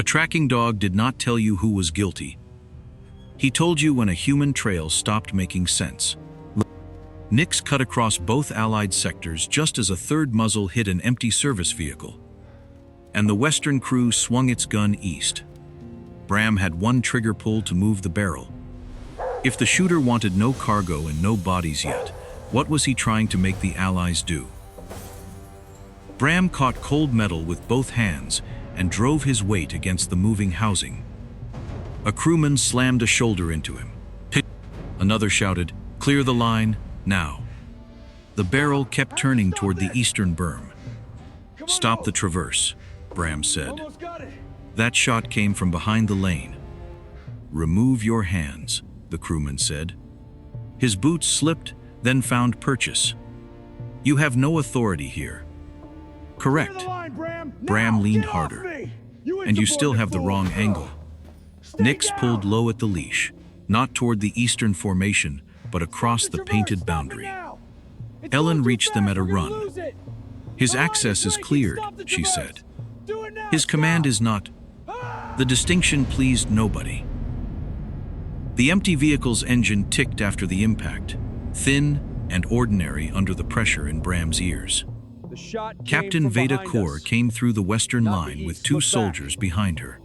tracking dog did not tell you who was guilty. He told you when a human trail stopped making sense. Nix cut across both Allied sectors just as a third muzzle hit an empty service vehicle, and the Western crew swung its gun east. Bram had one trigger pull to move the barrel. If the shooter wanted no cargo and no bodies yet, what was he trying to make the Allies do? Bram caught cold metal with both hands and drove his weight against the moving housing. A crewman slammed a shoulder into him. Another shouted, "Clear the line, now." The barrel kept turning toward the eastern berm. "Stop the traverse," Bram said. That shot came from behind the lane. "Remove your hands," the crewman said. His boots slipped, then found purchase. "You have no authority here." "Correct." Bram leaned harder. "And you still have the wrong angle." Nix pulled low at the leash, not toward the eastern formation, but across the painted boundary. Ellen reached them at a run. "His access is cleared," she said. "His command is not." The distinction pleased nobody. The empty vehicle's engine ticked after the impact, thin and ordinary under the pressure in Bram's ears. Captain Veda Kaur came through the western line with two soldiers behind her.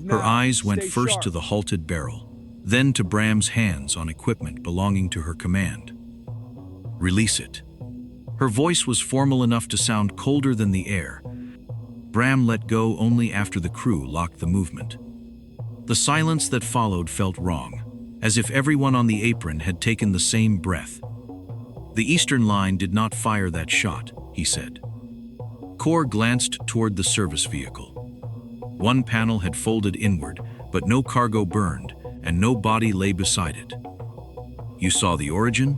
Her eyes went first to the halted barrel, then to Bram's hands on equipment belonging to her command. "Release it." Her voice was formal enough to sound colder than the air. Bram let go only after the crew locked the movement. The silence that followed felt wrong, as if everyone on the apron had taken the same breath. "The eastern line did not fire that shot," he said. Kaur glanced toward the service vehicle. One panel had folded inward, but no cargo burned, and no body lay beside it. "You saw the origin?"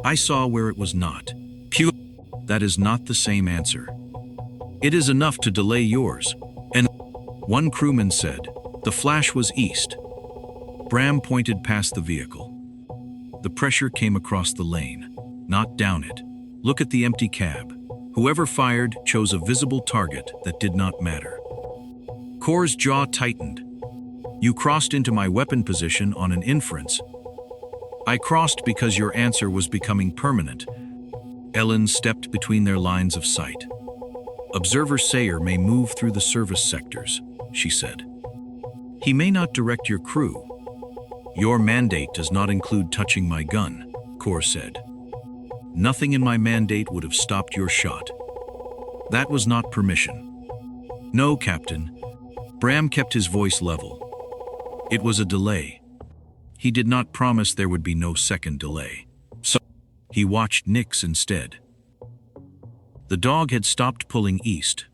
"I saw where it was not." "Pew." "That is not the same answer." "It is enough to delay yours." And one crewman said, "The flash was east." Bram pointed past the vehicle. The pressure came across the lane, not down it. "Look at the empty cab. Whoever fired chose a visible target that did not matter." Kaur's jaw tightened. "You crossed into my weapon position on an inference." "I crossed because your answer was becoming permanent." Ellen stepped between their lines of sight. "Observer Sayer may move through the service sectors," she said. "He may not direct your crew." "Your mandate does not include touching my gun," Kaur said. "Nothing in my mandate would have stopped your shot." "That was not permission." "No, Captain." Bram kept his voice level. "It was a delay." He did not promise there would be no second delay. So he watched Nix instead. The dog had stopped pulling east.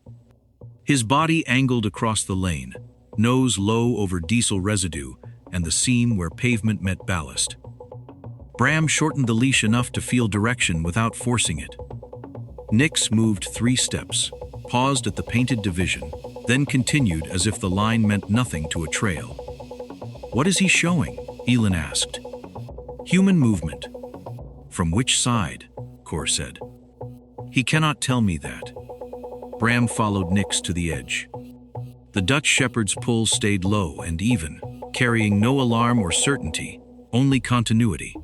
His body angled across the lane, nose low over diesel residue and the seam where pavement met ballast. Bram shortened the leash enough to feel direction without forcing it. Nix moved 3 steps, paused at the painted division, then continued as if the line meant nothing to a trail. "What is he showing?" Elin asked. "Human movement." "From which side?" Kaur said. "He cannot tell me that." Bram followed Nix to the edge. The Dutch shepherd's pull stayed low and even, carrying no alarm or certainty, only continuity.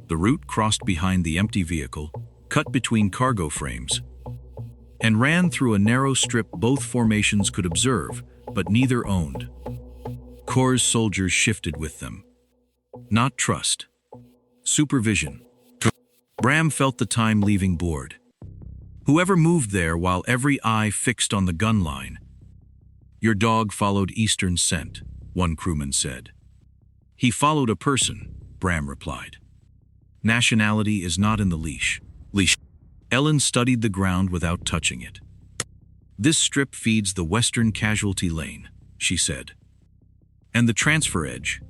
The route crossed behind the empty vehicle, cut between cargo frames, and ran through a narrow strip both formations could observe, but neither owned. Kaur's soldiers shifted with them. Not trust. Supervision. Bram felt the time leaving board. Whoever moved there while every eye fixed on the gun line. "Your dog followed eastern scent," one crewman said. "He followed a person," Bram replied. "Nationality is not in the leash." Ellen studied the ground without touching it. "This strip feeds the western casualty lane," she said. "And the transfer edge?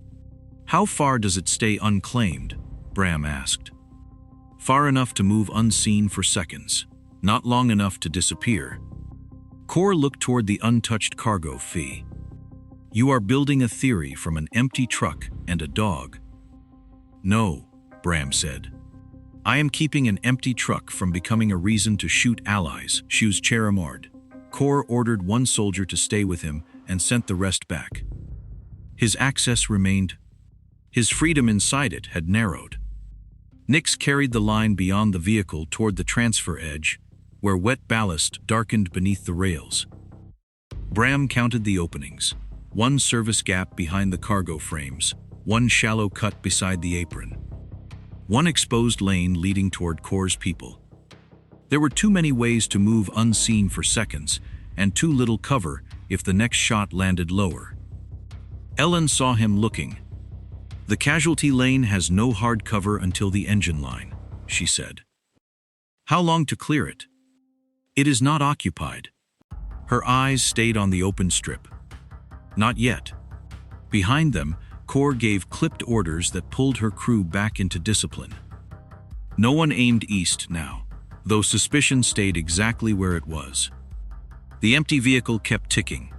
How far does it stay unclaimed?" Bram asked. "Far enough to move unseen for seconds, not long enough to disappear." Kaur looked toward the untouched cargo fee. "You are building a theory from an empty truck and a dog." "No," Bram said. "I am keeping an empty truck from becoming a reason to shoot allies," Shuz Cheramard. Kor ordered one soldier to stay with him and sent the rest back. His access remained. His freedom inside it had narrowed. Nix carried the line beyond the vehicle toward the transfer edge, where wet ballast darkened beneath the rails. Bram counted the openings. One service gap behind the cargo frames, one shallow cut beside the apron, one exposed lane leading toward Kor's people. There were too many ways to move unseen for seconds, and too little cover if the next shot landed lower. Ellen saw him looking. "The casualty lane has no hard cover until the engine line," she said. "How long to clear it?" "It is not occupied." Her eyes stayed on the open strip. "Not yet." Behind them, Kor gave clipped orders that pulled her crew back into discipline. No one aimed east now, though suspicion stayed exactly where it was. The empty vehicle kept ticking.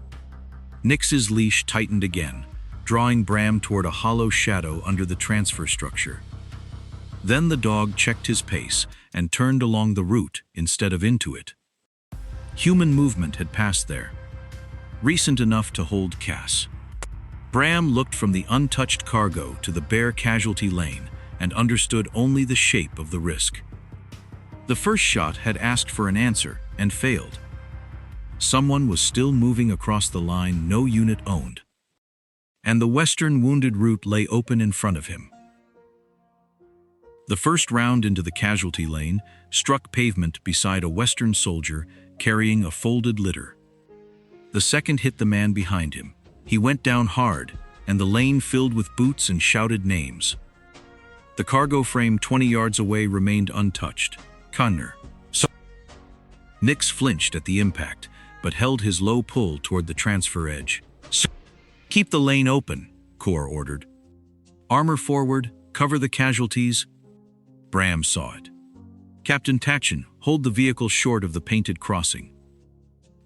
Nix's leash tightened again, drawing Bram toward a hollow shadow under the transfer structure. Then the dog checked his pace and turned along the route instead of into it. Human movement had passed there, recent enough to hold Cass. Bram looked from the untouched cargo to the bare casualty lane and understood only the shape of the risk. The first shot had asked for an answer and failed. Someone was still moving across the line no unit owned, and the western wounded route lay open in front of him. The first round into the casualty lane struck pavement beside a western soldier carrying a folded litter. The second hit the man behind him. He went down hard, and the lane filled with boots and shouted names. The cargo frame 20 yards away remained untouched. Connor. Nix flinched at the impact, but held his low pull toward the transfer edge. "Keep the lane open," Kor ordered. "Armor forward, cover the casualties." Bram saw it. "Captain Tachin, hold the vehicle short of the painted crossing."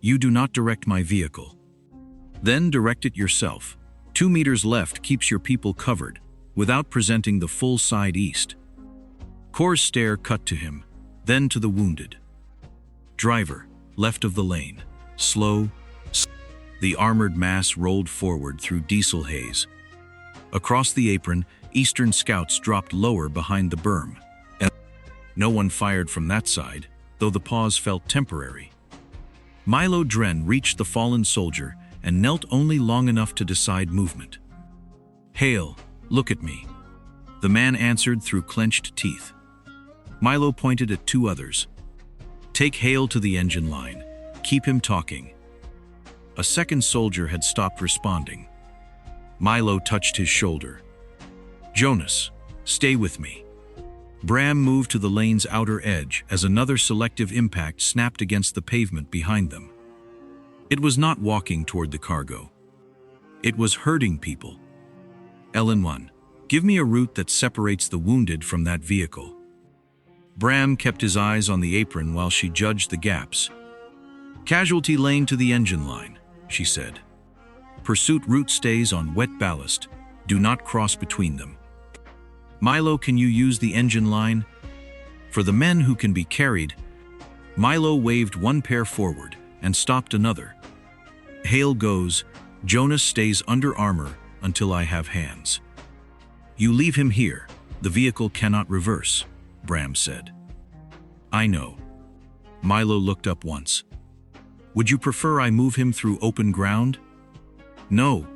"You do not direct my vehicle." "Then direct it yourself. 2 meters left keeps your people covered, without presenting the full side east." Kor's stare cut to him, then to the wounded. "Driver, left of the lane. Slow." The armored mass rolled forward through diesel haze. Across the apron, Eastern scouts dropped lower behind the berm. No one fired from that side, though the pause felt temporary. Milo Dren reached the fallen soldier and knelt only long enough to decide movement. "Hale, look at me." The man answered through clenched teeth. Milo pointed at 2 others. "Take Hale to the engine line. Keep him talking." A second soldier had stopped responding. Milo touched his shoulder. "Jonas, stay with me." Bram moved to the lane's outer edge as another selective impact snapped against the pavement behind them. It was not walking toward the cargo. It was herding people. "Ellen 1, give me a route that separates the wounded from that vehicle." Bram kept his eyes on the apron while she judged the gaps. "Casualty lane to the engine line," she said. "Pursuit route stays on wet ballast. Do not cross between them." "Milo, can you use the engine line?" "For the men who can be carried." Milo waved one pair forward and stopped another. "Hale goes. Jonas stays under armor until I have hands." "You leave him here. The vehicle cannot reverse," Bram said. "I know." Milo looked up once. "Would you prefer I move him through open ground?" "No."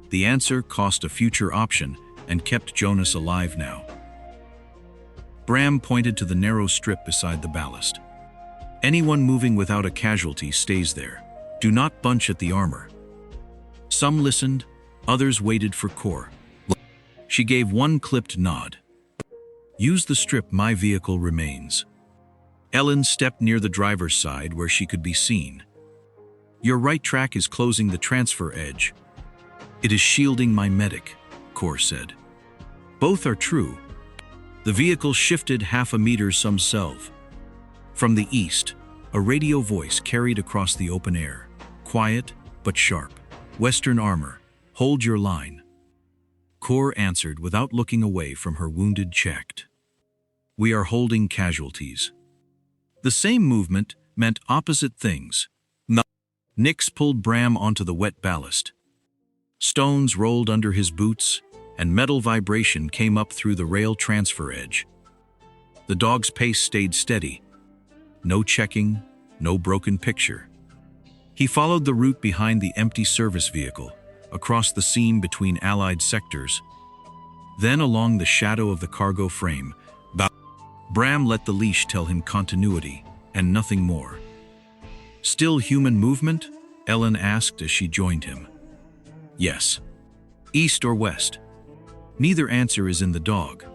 The answer cost a future option and kept Jonas alive now. Bram pointed to the narrow strip beside the ballast. "Anyone moving without a casualty stays there. Do not bunch at the armor." Some listened, others waited for Kor. She gave one clipped nod. "Use the strip, my vehicle remains." Ellen stepped near the driver's side where she could be seen. "Your right track is closing the transfer edge." "It is shielding my medic," Kor said. "Both are true." The vehicle shifted half a meter some self. From the east, a radio voice carried across the open air, quiet but sharp. "Western armor, hold your line." Kor answered without looking away from her wounded checked. "We are holding casualties." The same movement meant opposite things. Nix pulled Bram onto the wet ballast. Stones rolled under his boots, and metal vibration came up through the rail transfer edge. The dog's pace stayed steady. No checking, no broken picture. He followed the route behind the empty service vehicle, across the seam between Allied sectors. Then along the shadow of the cargo frame, Bram let the leash tell him continuity, and nothing more. "Still human movement?" Ellen asked as she joined him. "Yes." "East or west?" "Neither answer is in the dog."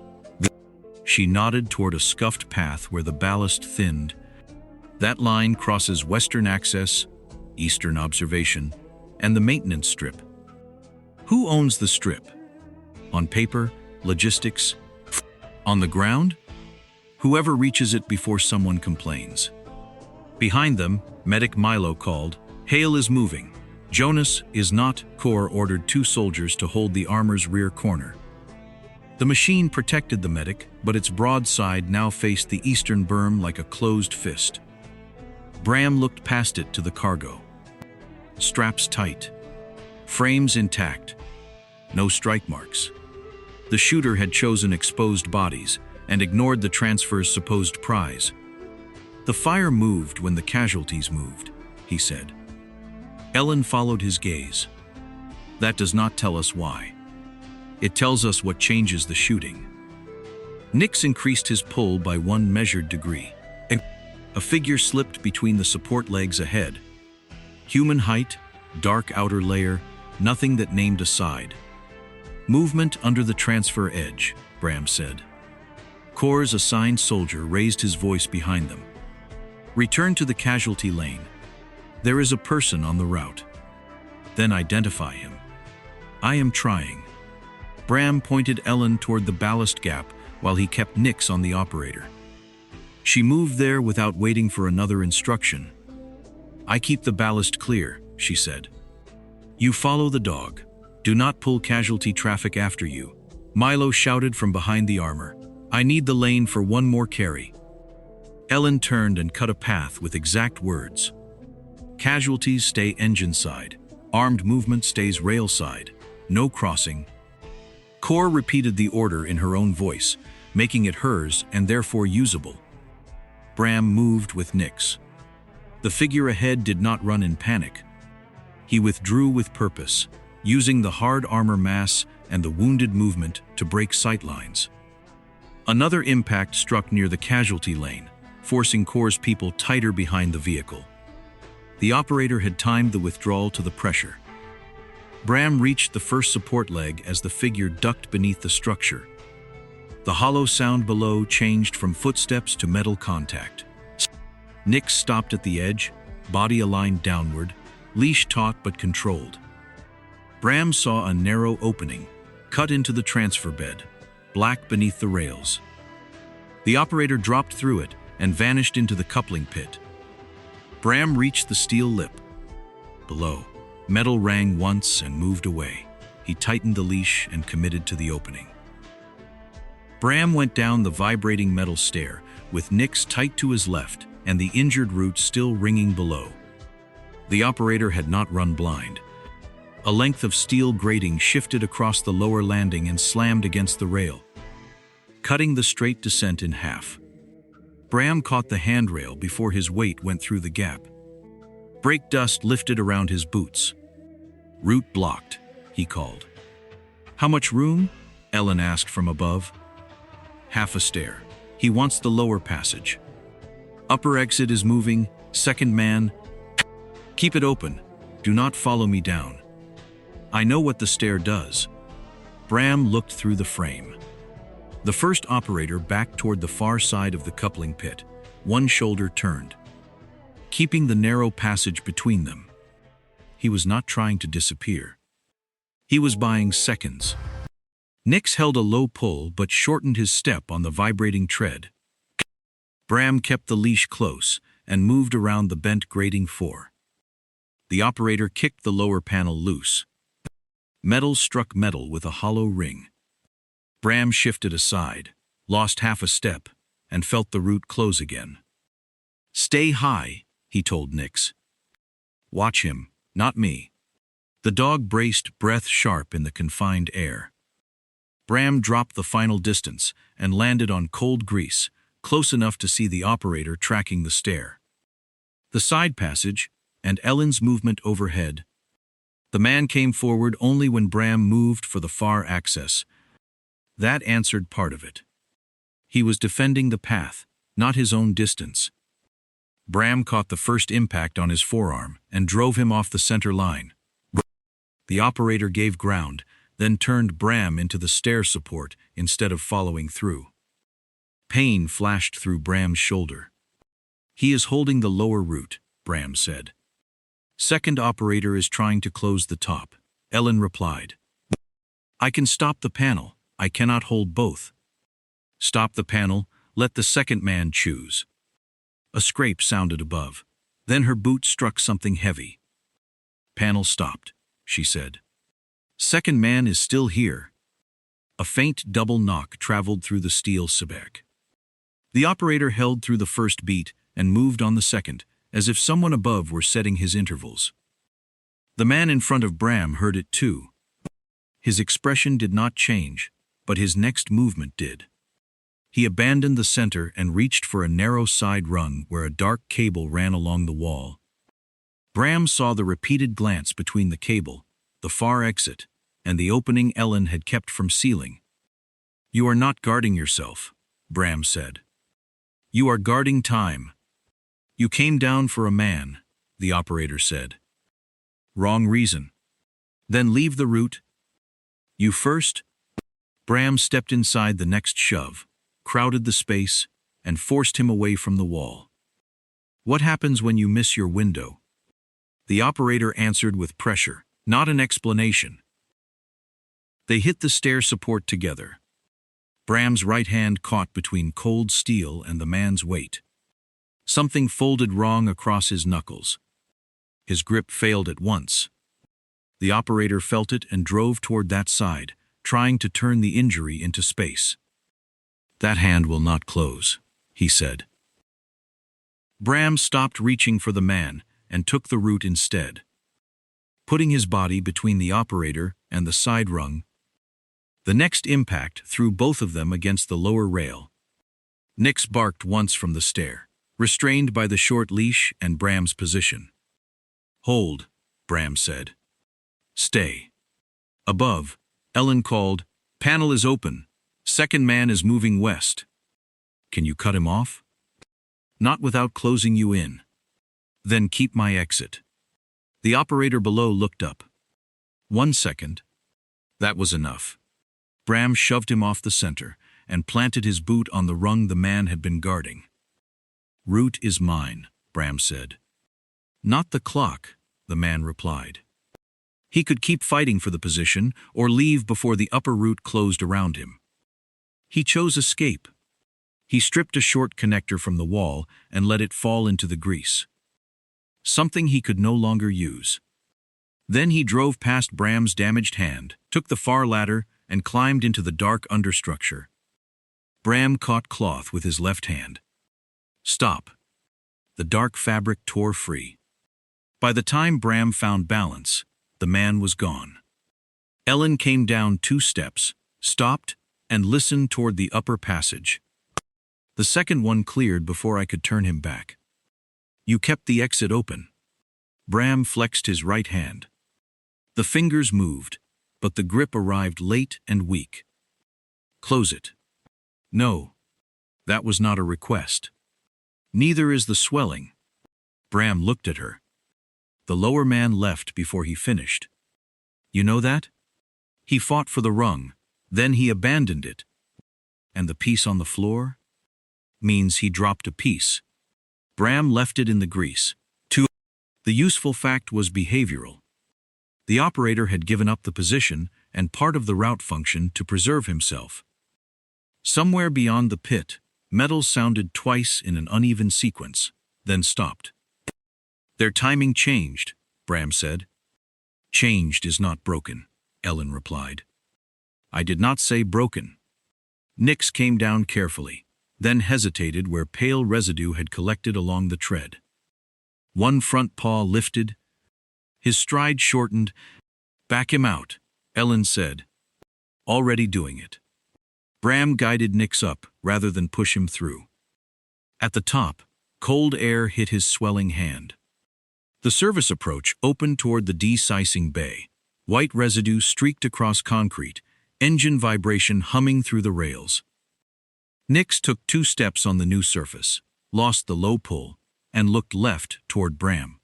She nodded toward a scuffed path where the ballast thinned. "That line crosses western access, eastern observation, and the maintenance strip." "Who owns the strip?" "On paper, logistics. On the ground? Whoever reaches it before someone complains." Behind them, medic Milo called, "Hale is moving. Jonas is not." Corps ordered 2 soldiers to hold the armor's rear corner. The machine protected the medic, but its broadside now faced the eastern berm like a closed fist. Bram looked past it to the cargo. Straps tight. Frames intact. No strike marks. The shooter had chosen exposed bodies and ignored the transfer's supposed prize. "The fire moved when the casualties moved," he said. Ellen followed his gaze. "That does not tell us why. It tells us what changes the shooting." Nix increased his pull by 1 measured degree. A figure slipped between the support legs ahead. Human height, dark outer layer, nothing that named a side. "Movement under the transfer edge," Bram said. Corps' assigned soldier raised his voice behind them. "Return to the casualty lane. There is a person on the route. Then identify him." "I am trying." Bram pointed Ellen toward the ballast gap while he kept Nix on the operator. She moved there without waiting for another instruction. "I keep the ballast clear," she said. "You follow the dog. Do not pull casualty traffic after you." Milo shouted from behind the armor. "I need the lane for 1 more carry." Ellen turned and cut a path with exact words. "Casualties stay engine side. Armed movement stays rail side. No crossing." Corps repeated the order in her own voice, making it hers and therefore usable. Bram moved with Nix. The figure ahead did not run in panic. He withdrew with purpose, using the hard armor mass and the wounded movement to break sightlines. Another impact struck near the casualty lane, forcing Corps' people tighter behind the vehicle. The operator had timed the withdrawal to the pressure. Bram reached the first support leg as the figure ducked beneath the structure. The hollow sound below changed from footsteps to metal contact. Nix stopped at the edge, body aligned downward, leash taut but controlled. Bram saw a narrow opening, cut into the transfer bed, black beneath the rails. The operator dropped through it and vanished into the coupling pit. Bram reached the steel lip. Below, metal rang once and moved away. He tightened the leash and committed to the opening. Bram went down the vibrating metal stair, with Nix tight to his left and the injured root still ringing below. The operator had not run blind. A length of steel grating shifted across the lower landing and slammed against the rail, cutting the straight descent in half. Bram caught the handrail before his weight went through the gap. Brake dust lifted around his boots. "Route blocked," he called. "How much room?" Ellen asked from above. "Half a stair. He wants the lower passage." "Upper exit is moving. Second man." "Keep it open. Do not follow me down." "I know what the stair does." Bram looked through the frame. The first operator backed toward the far side of the coupling pit, one shoulder turned, keeping the narrow passage between them. He was not trying to disappear. He was buying seconds. Nix held a low pull but shortened his step on the vibrating tread. Bram kept the leash close and moved around the bent grating fore. The operator kicked the lower panel loose. Metal struck metal with a hollow ring. Bram shifted aside, lost half a step, and felt the root close again. "Stay high," he told Nix. Watch him, not me. The dog braced, breath sharp in the confined air. Bram dropped the final distance and landed on cold grease, close enough to see the operator tracking the stair. The side passage, and Ellen's movement overhead. The man came forward only when Bram moved for the far access. That answered part of it. He was defending the path, not his own distance. Bram caught the first impact on his forearm and drove him off the center line. The operator gave ground, then turned Bram into the stair support instead of following through. Pain flashed through Bram's shoulder. He is holding the lower root, Bram said. Second operator is trying to close the top, Ellen replied. I can stop the panel, I cannot hold both. Stop the panel, let the second man choose. A scrape sounded above. Then her boot struck something heavy. Panel stopped, she said. Second man is still here. A faint double knock traveled through the steel sabak. The operator held through the first beat and moved on the second, as if someone above were setting his intervals. The man in front of Bram heard it too. His expression did not change, but his next movement did. He abandoned the center and reached for a narrow side rung where a dark cable ran along the wall. Bram saw the repeated glance between the cable, the far exit, and the opening Ellen had kept from sealing. You are not guarding yourself, Bram said. You are guarding time. You came down for a man, the operator said. Wrong reason. Then leave the route. You first? Bram stepped inside the next shove, crowded the space, and forced him away from the wall. What happens when you miss your window? The operator answered with pressure, not an explanation. They hit the stair support together. Bram's right hand caught between cold steel and the man's weight. Something folded wrong across his knuckles. His grip failed at once. The operator felt it and drove toward that side, trying to turn the injury into space. That hand will not close, he said. Bram stopped reaching for the man and took the route instead. Putting his body between the operator and the side rung, the next impact threw both of them against the lower rail. Nix barked once from the stair, restrained by the short leash and Bram's position. Hold, Bram said. Stay. Above, Ellen called, Panel is open. Second man is moving west. Can you cut him off? Not without closing you in. Then keep my exit. The operator below looked up. 1 second. That was enough. Bram shoved him off the center and planted his boot on the rung the man had been guarding. Route is mine, Bram said. Not the clock, the man replied. He could keep fighting for the position or leave before the upper route closed around him. He chose escape. He stripped a short connector from the wall and let it fall into the grease. Something he could no longer use. Then he drove past Bram's damaged hand, took the far ladder, and climbed into the dark understructure. Bram caught cloth with his left hand. Stop. The dark fabric tore free. By the time Bram found balance, the man was gone. Ellen came down 2 steps, stopped, and listened toward the upper passage. The second one cleared before I could turn him back. You kept the exit open. Bram flexed his right hand. The fingers moved, but the grip arrived late and weak. Close it. No. That was not a request. Neither is the swelling. Bram looked at her. The lower man left before he finished. You know that? He fought for the rung, then he abandoned it. And the piece on the floor? Means he dropped a piece. Bram left it in the grease. The useful fact was behavioral. The operator had given up the position and part of the route function to preserve himself. Somewhere beyond the pit, metal sounded twice in an uneven sequence, then stopped. Their timing changed, Bram said. Changed is not broken, Ellen replied. I did not say broken. Nix came down carefully, then hesitated where pale residue had collected along the tread. One front paw lifted, His stride shortened. "Back him out," Ellen said, already doing it. Bram guided Nix up rather than push him through. At the top, cold air hit his swelling hand. The service approach opened toward the de-sicing bay. White residue streaked across concrete, engine vibration humming through the rails. Nix took 2 steps on the new surface, lost the low pull, and looked left toward Bram.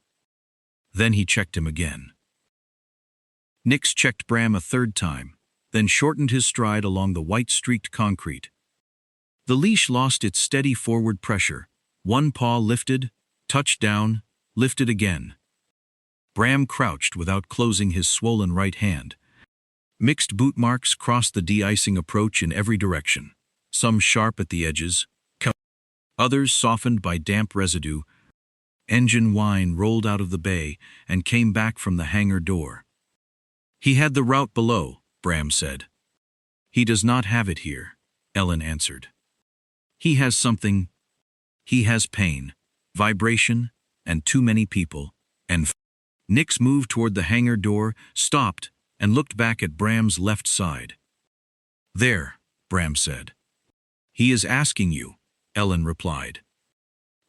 Then he checked him again. Nix checked Bram a 3rd time, then shortened his stride along the white-streaked concrete. The leash lost its steady forward pressure. One paw lifted, touched down, lifted again. Bram crouched without closing his swollen right hand. Mixed boot marks crossed the de-icing approach in every direction, some sharp at the edges, others softened by damp residue. Engine whine rolled out of the bay and came back from the hangar door. "He had the route below," Bram said. "He does not have it here," Ellen answered. "He has something. He has pain, vibration, and too many people, and..." Nix moved toward the hangar door, stopped, and looked back at Bram's left side. "There," Bram said. "He is asking you," Ellen replied.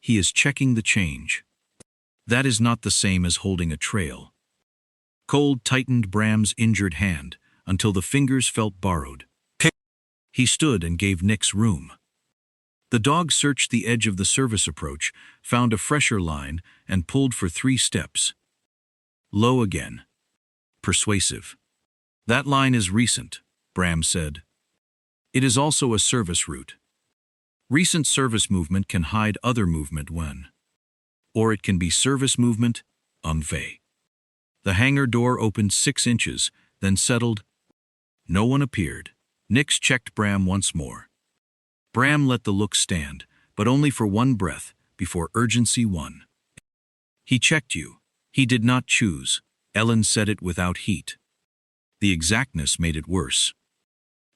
"He is checking the change. That is not the same as holding a trail." Cold tightened Bram's injured hand until the fingers felt borrowed. He stood and gave Nix room. The dog searched the edge of the service approach, found a fresher line, and pulled for 3 steps. Low again. Persuasive. "That line is recent," Bram said. "It is also a service route. Recent service movement can hide other movement when. Or it can be service movement, unfay." The hangar door opened 6 inches, then settled. No one appeared. Nix checked Bram once more. Bram let the look stand, but only for 1 breath, before urgency won. "He checked you. He did not choose." Ellen said it without heat. The exactness made it worse.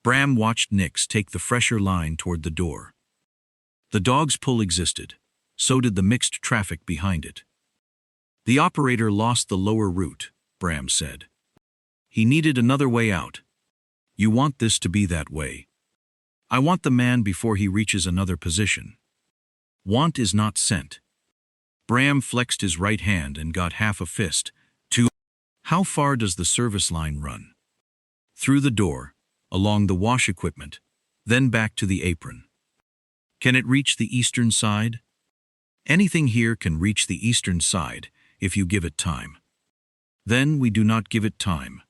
Bram watched Nix take the fresher line toward the door. The dog's pull existed. So did the mixed traffic behind it. "The operator lost the lower route," Bram said. "He needed another way out. You want this to be that way. I want the man before he reaches another position. Want is not sent." Bram flexed his right hand and got half a fist. "How far does the service line run?" "Through the door, along the wash equipment, then back to the apron." "Can it reach the eastern side?" "Anything here can reach the eastern side, if you give it time." "Then we do not give it time."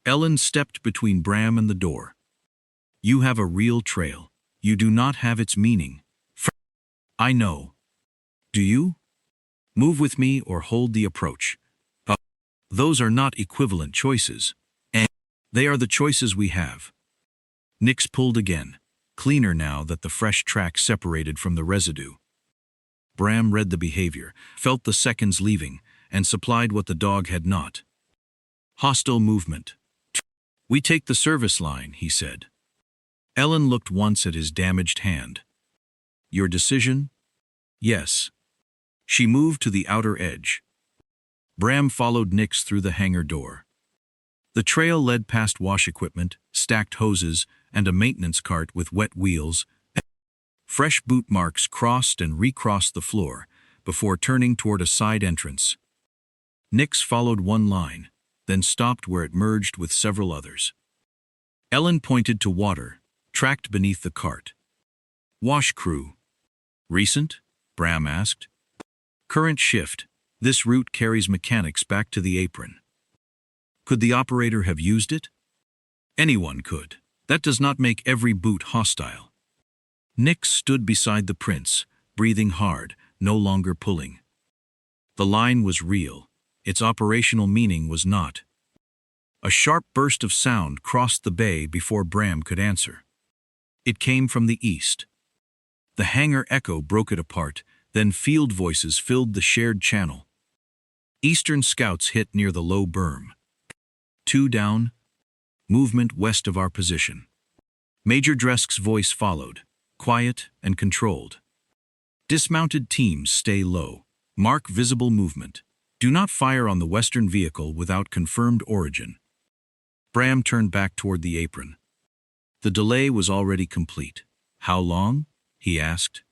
Ellen stepped between Bram and the door. "You have a real trail. You do not have its meaning." "I know. Do you? Move with me or hold the approach." "Those are not equivalent choices. And they are the choices we have." Nix pulled again, cleaner now that the fresh track separated from the residue. Bram read the behavior, felt the seconds leaving, and supplied what the dog had not. "Hostile movement." "We take the service line," he said. Ellen looked once at his damaged hand. "Your decision?" "Yes." She moved to the outer edge. Bram followed Nix through the hangar door. The trail led past wash equipment, stacked hoses, and a maintenance cart with wet wheels. Fresh boot marks crossed and recrossed the floor before turning toward a side entrance. Nix followed one line, then stopped where it merged with several others. Ellen pointed to water, tracked beneath the cart. "Wash crew." "Recent?" Bram asked. "Current shift. This route carries mechanics back to the apron." "Could the operator have used it?" "Anyone could. That does not make every boot hostile." Nix stood beside the prince, breathing hard, no longer pulling. The line was real. Its operational meaning was not. A sharp burst of sound crossed the bay before Bram could answer. It came from the east. The hangar echo broke it apart, then field voices filled the shared channel. Eastern scouts hit near the low berm. 2 down. Movement west of our position. Major Dresk's voice followed, quiet and controlled. Dismounted teams stay low. Mark visible movement. Do not fire on the Western vehicle without confirmed origin. Bram turned back toward the apron. The delay was already complete. How long? He asked.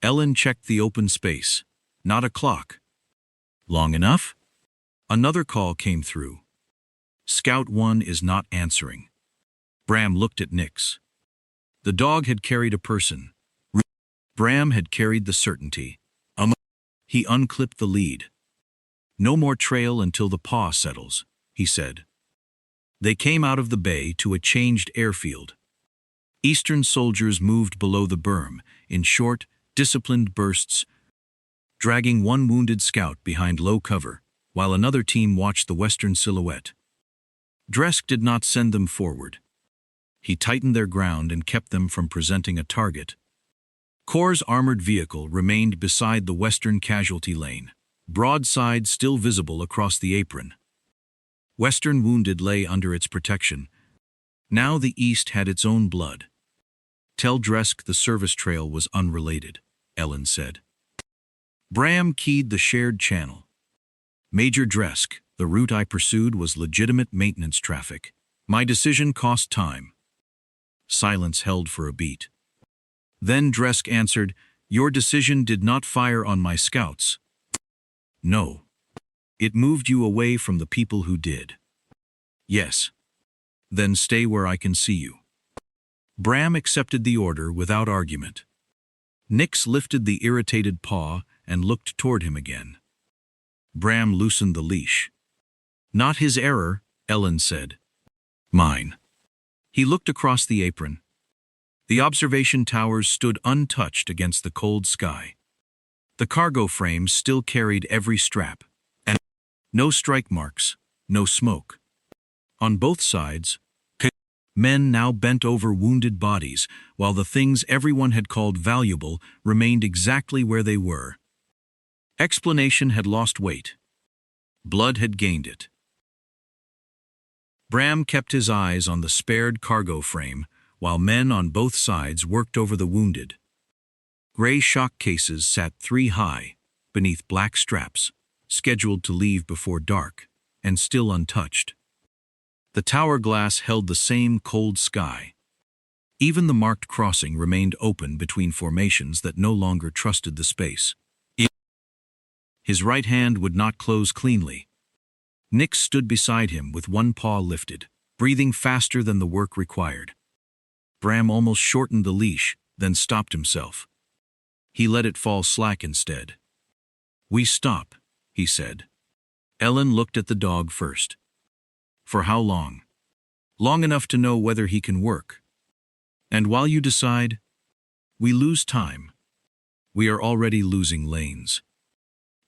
Ellen checked the open space. Not a clock. Long enough? Another call came through. Scout 1 is not answering. Bram looked at Nix. The dog had carried a person. Bram had carried the certainty. He unclipped the lead. No more trail until the paw settles, he said. They came out of the bay to a changed airfield. Eastern soldiers moved below the berm, in short, disciplined bursts, dragging one wounded scout behind low cover, while another team watched the Western silhouette. Dresk did not send them forward. He tightened their ground and kept them from presenting a target. Corps' armored vehicle remained beside the Western casualty lane, broadside still visible across the apron. Western wounded lay under its protection. Now the East had its own blood. Tell Dresk the service trail was unrelated, Ellen said. Bram keyed the shared channel. Major Dresk, the route I pursued was legitimate maintenance traffic. My decision cost time. Silence held for a beat. Then Dresk answered, Your decision did not fire on my scouts. No. It moved you away from the people who did. Yes. Then stay where I can see you. Bram accepted the order without argument. Nix lifted the irritated paw and looked toward him again. Bram loosened the leash. Not his error, Ellen said. Mine. He looked across the apron. The observation towers stood untouched against the cold sky. The cargo frames still carried every strap, and no strike marks, no smoke. On both sides, men now bent over wounded bodies, while the things everyone had called valuable remained exactly where they were. Explanation had lost weight. Blood had gained it. Bram kept his eyes on the spared cargo frame, while men on both sides worked over the wounded. Gray shock cases sat 3 high, beneath black straps, scheduled to leave before dark, and still untouched. The tower glass held the same cold sky. Even the marked crossing remained open between formations that no longer trusted the space. His right hand would not close cleanly. Nix stood beside him with one paw lifted, breathing faster than the work required. Bram almost shortened the leash, then stopped himself. He let it fall slack instead. We stop, he said. Ellen looked at the dog first. For how long? Long enough to know whether he can work. And while you decide, we lose time. We are already losing lanes.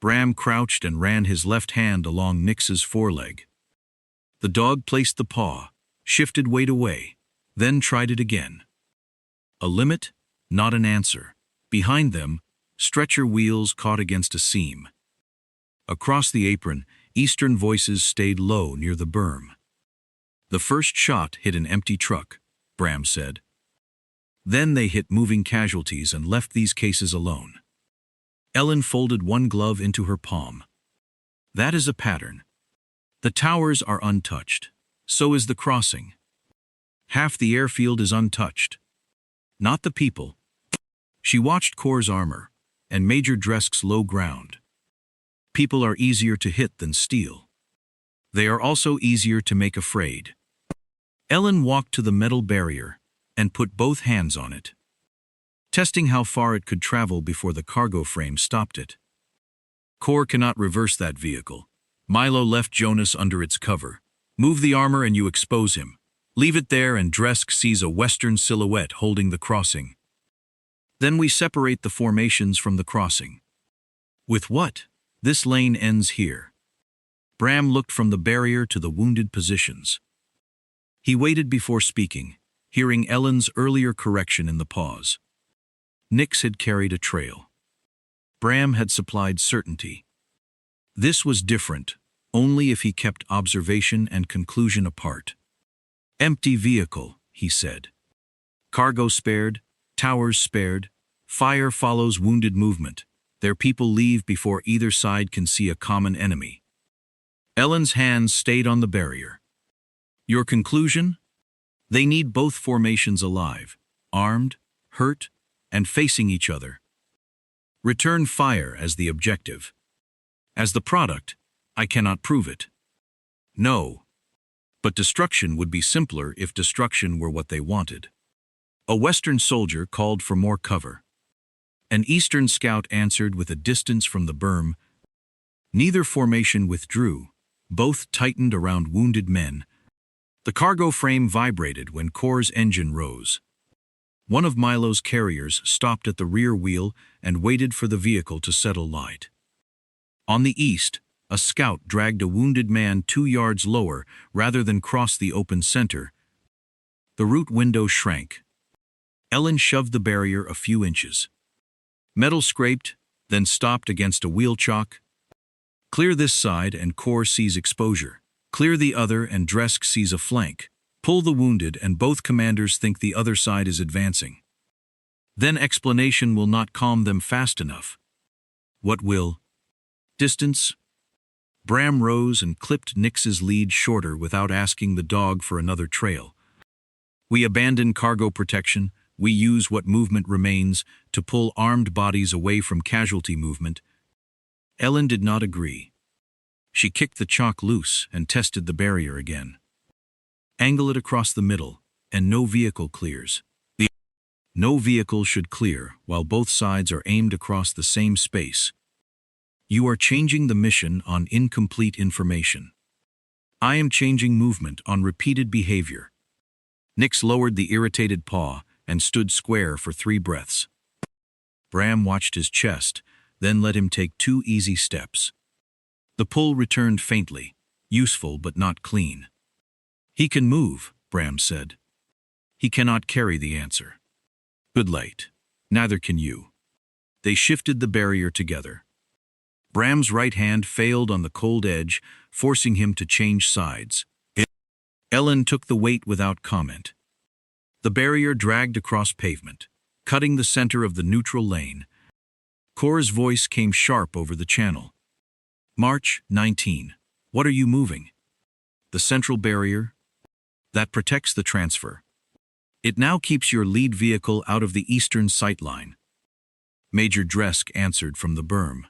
Bram crouched and ran his left hand along Nix's foreleg. The dog placed the paw, shifted weight away, then tried it again. A limit, not an answer. Behind them, stretcher wheels caught against a seam. Across the apron, Eastern voices stayed low near the berm. The first shot hit an empty truck, Bram said. Then they hit moving casualties and left these cases alone. Ellen folded one glove into her palm. That is a pattern. The towers are untouched. So is the crossing. Half the airfield is untouched. Not the people. She watched Corps' armor, and Major Dresk's low ground. People are easier to hit than steel. They are also easier to make afraid. Ellen walked to the metal barrier and put both hands on it, testing how far it could travel before the cargo frame stopped it. Corps cannot reverse that vehicle. Milo left Jonas under its cover. Move the armor and you expose him. Leave it there and Dresk sees a Western silhouette holding the crossing. Then we separate the formations from the crossing. With what? This lane ends here. Bram looked from the barrier to the wounded positions. He waited before speaking, hearing Ellen's earlier correction in the pause. Nix had carried a trail. Bram had supplied certainty. This was different, only if he kept observation and conclusion apart. Empty vehicle, he said. Cargo spared, towers spared, fire follows wounded movement. Their people leave before either side can see a common enemy. Ellen's hands stayed on the barrier. Your conclusion? They need both formations alive, armed, hurt, and facing each other. Return fire as the objective. As the product, I cannot prove it. No. But destruction would be simpler if destruction were what they wanted. A Western soldier called for more cover. An Eastern scout answered with a distance from the berm. Neither formation withdrew. Both tightened around wounded men. The cargo frame vibrated when Core's engine rose. One of Milo's carriers stopped at the rear wheel and waited for the vehicle to settle light. On the east, a scout dragged a wounded man 2 yards lower rather than cross the open center. The route window shrank. Ellen shoved the barrier a few inches. Metal scraped, then stopped against a wheel chock. Clear this side and Core sees exposure. Clear the other and Dresk sees a flank. Pull the wounded and both commanders think the other side is advancing. Then explanation will not calm them fast enough. What will? Distance? Bram rose and clipped Nix's lead shorter without asking the dog for another trail. We abandon cargo protection. We use what movement remains to pull armed bodies away from casualty movement. Ellen did not agree. She kicked the chalk loose and tested the barrier again. Angle it across the middle, and no vehicle clears. No vehicle should clear while both sides are aimed across the same space. You are changing the mission on incomplete information. I am changing movement on repeated behavior. Nix lowered the irritated paw and stood square for 3 breaths. Bram watched his chest, then let him take 2 easy steps. The pull returned faintly, useful but not clean. He can move, Bram said. He cannot carry the answer. Good light. Neither can you. They shifted the barrier together. Bram's right hand failed on the cold edge, forcing him to change sides. Ellen took the weight without comment. The barrier dragged across pavement, cutting the center of the neutral lane. Core's voice came sharp over the channel. March 19. What are you moving? The central barrier? That protects the transfer. It now keeps your lead vehicle out of the eastern sight line. Major Dresk answered from the berm.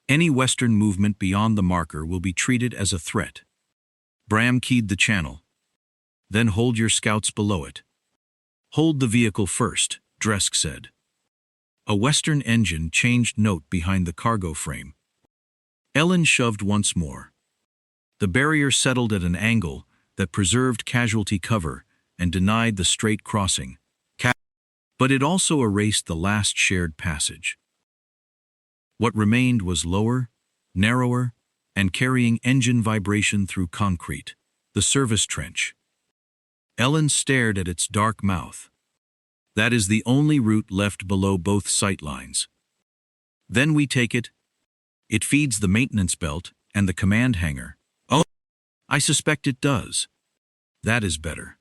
Any western movement beyond the marker will be treated as a threat. Bram keyed the channel. Then hold your scouts below it. Hold the vehicle first, Dresk said. A western engine changed note behind the cargo frame. Ellen shoved once more. The barrier settled at an angle that preserved casualty cover and denied the straight crossing. But it also erased the last shared passage. What remained was lower, narrower, and carrying engine vibration through concrete, the service trench. Ellen stared at its dark mouth. That is the only route left below both sight lines. Then we take it. It feeds the maintenance belt and the command hangar. Oh, I suspect it does. That is better.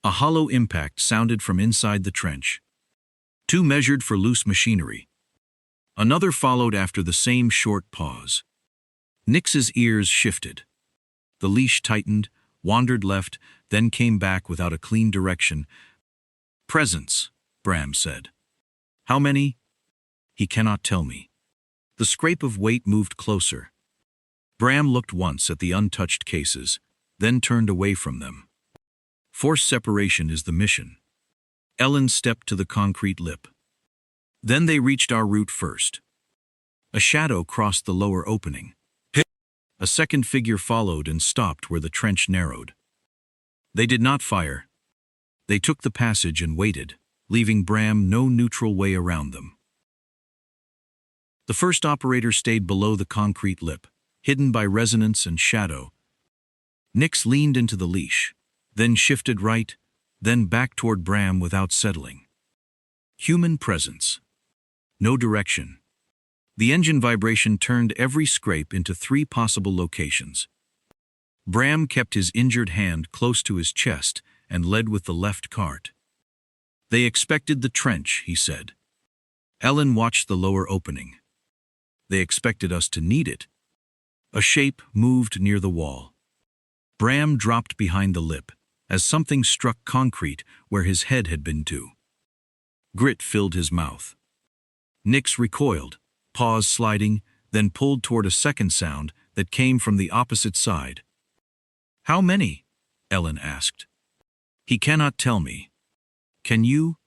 A hollow impact sounded from inside the trench. 2 measured for loose machinery. Another followed after the same short pause. Nix's ears shifted. The leash tightened, wandered left, then came back without a clean direction. Presence, Bram said. How many? He cannot tell me. The scrape of weight moved closer. Bram looked once at the untouched cases, then turned away from them. Force separation is the mission. Ellen stepped to the concrete lip. Then they reached our route first. A shadow crossed the lower opening. A second figure followed and stopped where the trench narrowed. They did not fire. They took the passage and waited, leaving Bram no neutral way around them. The first operator stayed below the concrete lip, hidden by resonance and shadow. Nix leaned into the leash, then shifted right, then back toward Bram without settling. Human presence. No direction. The engine vibration turned every scrape into 3 possible locations. Bram kept his injured hand close to his chest and led with the left cart. They expected the trench, he said. Ellen watched the lower opening. They expected us to need it. A shape moved near the wall. Bram dropped behind the lip, as something struck concrete where his head had been too. Grit filled his mouth. Nix recoiled, paws sliding, then pulled toward a second sound that came from the opposite side. "How many?" Ellen asked. "He cannot tell me." "Can you?"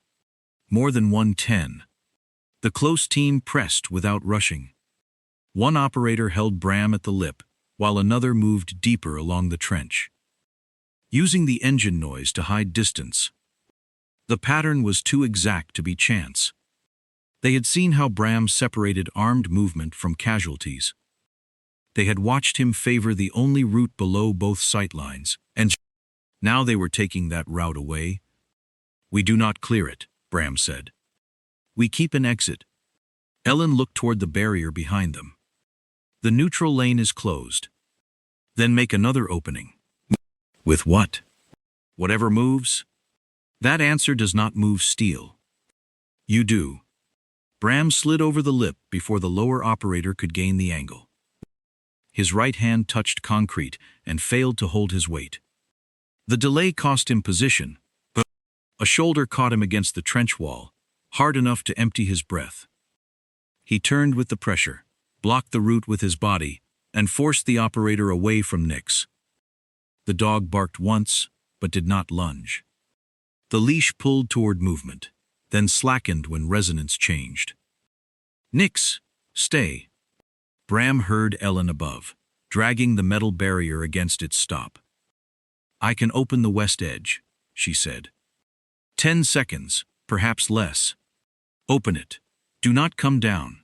"More than 110. The close team pressed without rushing. One operator held Bram at the lip, while another moved deeper along the trench, using the engine noise to hide distance. The pattern was too exact to be chance. They had seen how Bram separated armed movement from casualties. They had watched him favor the only route below both sightlines, and now they were taking that route away. "We do not clear it," Bram said. "We keep an exit." Ellen looked toward the barrier behind them. "The neutral lane is closed." "Then make another opening." "With what?" "Whatever moves." "That answer does not move steel." "You do." Bram slid over the lip before the lower operator could gain the angle. His right hand touched concrete and failed to hold his weight. The delay cost him position, but a shoulder caught him against the trench wall, hard enough to empty his breath. He turned with the pressure, blocked the route with his body, and forced the operator away from Nix. The dog barked once, but did not lunge. The leash pulled toward movement, then slackened when resonance changed. "Nix, stay." Bram heard Ellen above, dragging the metal barrier against its stop. "I can open the west edge," she said. 10 seconds, perhaps less. "Open it. Do not come down."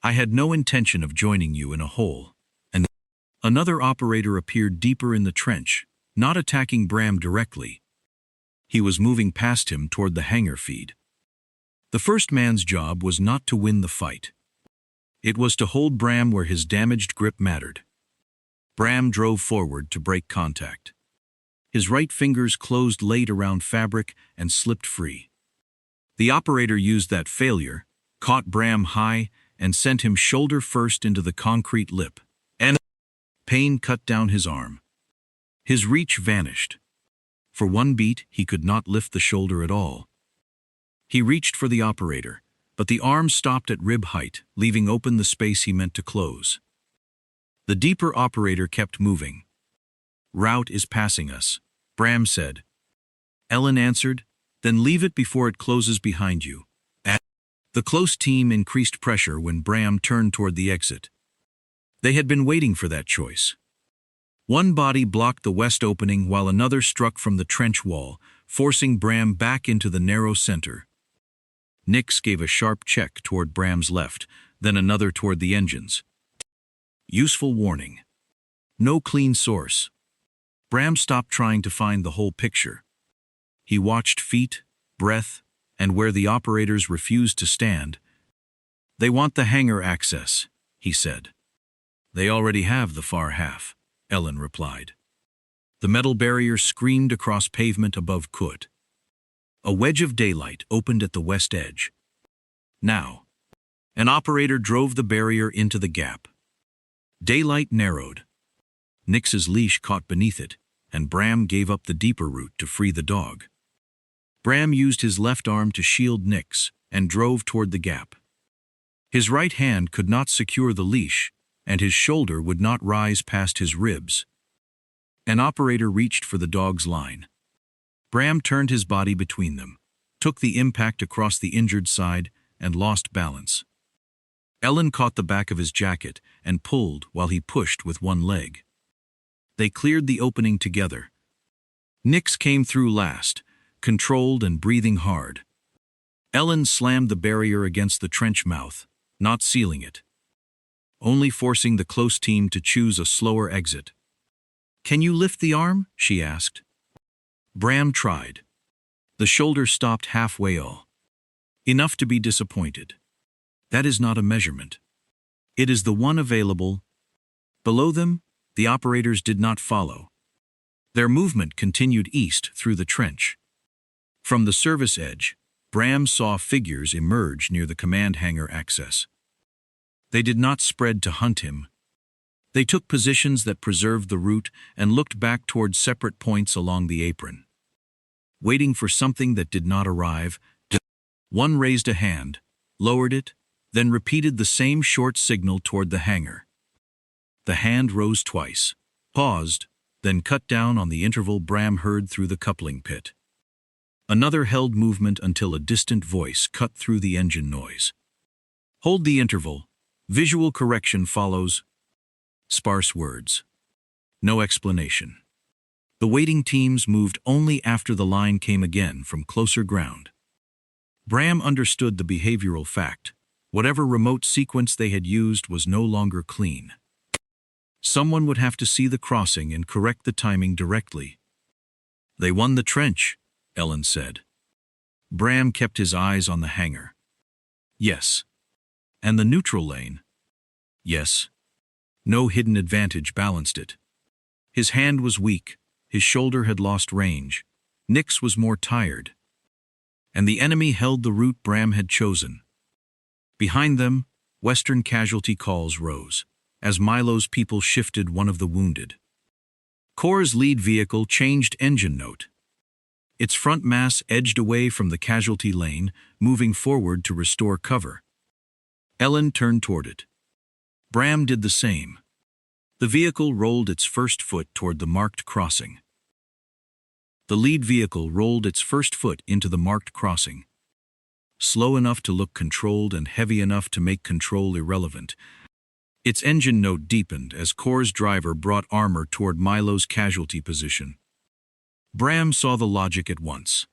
"I had no intention of joining you in a hole." And another operator appeared deeper in the trench, not attacking Bram directly. He was moving past him toward the hangar feed. The first man's job was not to win the fight. It was to hold Bram where his damaged grip mattered. Bram drove forward to break contact. His right fingers closed late around fabric and slipped free. The operator used that failure, caught Bram high, and sent him shoulder first into the concrete lip. And pain cut down his arm. His reach vanished. For one beat, he could not lift the shoulder at all. He reached for the operator, but the arm stopped at rib height, leaving open the space he meant to close. The deeper operator kept moving. "Route is passing us," Bram said. Ellen answered, "Then leave it before it closes behind you." The close team increased pressure when Bram turned toward the exit. They had been waiting for that choice. One body blocked the west opening while another struck from the trench wall, forcing Bram back into the narrow center. Nix gave a sharp check toward Bram's left, then another toward the engines. Useful warning. No clean source. Bram stopped trying to find the whole picture. He watched feet, breath, and where the operators refused to stand. "They want the hangar access," he said. "They already have the far half," Ellen replied. The metal barrier screamed across pavement above Kut. A wedge of daylight opened at the west edge. Now, an operator drove the barrier into the gap. Daylight narrowed. Nix's leash caught beneath it, and Bram gave up the deeper route to free the dog. Bram used his left arm to shield Nix and drove toward the gap. His right hand could not secure the leash, and his shoulder would not rise past his ribs. An operator reached for the dog's line. Bram turned his body between them, took the impact across the injured side, and lost balance. Ellen caught the back of his jacket and pulled while he pushed with one leg. They cleared the opening together. Nix came through last, controlled and breathing hard. Ellen slammed the barrier against the trench mouth, not sealing it, only forcing the close team to choose a slower exit. "Can you lift the arm?" she asked. Bram tried. The shoulder stopped halfway enough to be disappointed. That is not a measurement. It is the one available. Below them, the operators did not follow. Their movement continued east through the trench. From the service edge, Bram saw figures emerge near the command hangar access. They did not spread to hunt him. They took positions that preserved the route and looked back toward separate points along the apron. Waiting for something that did not arrive, one raised a hand, lowered it, then repeated the same short signal toward the hangar. The hand rose twice, paused, then cut down on the interval Bram heard through the coupling pit. Another held movement until a distant voice cut through the engine noise. Hold the interval. Visual correction follows. Sparse words. No explanation. The waiting teams moved only after the line came again from closer ground. Bram understood the behavioral fact. Whatever remote sequence they had used was no longer clean. Someone would have to see the crossing and correct the timing directly. They won the trench, Ellen said. Bram kept his eyes on the hangar. Yes. And the neutral lane? Yes. No hidden advantage balanced it. His hand was weak, his shoulder had lost range. Nix was more tired. And the enemy held the route Bram had chosen. Behind them, Western casualty calls rose, as Milo's people shifted one of the wounded. Corps' lead vehicle changed engine note. Its front mass edged away from the casualty lane, moving forward to restore cover. Ellen turned toward it. Bram did the same. The vehicle rolled its first foot toward the marked crossing. The lead vehicle rolled its first foot into the marked crossing. Slow enough to look controlled and heavy enough to make control irrelevant. Its engine note deepened as Corps' driver brought armor toward Milo's casualty position. Bram saw the logic at once.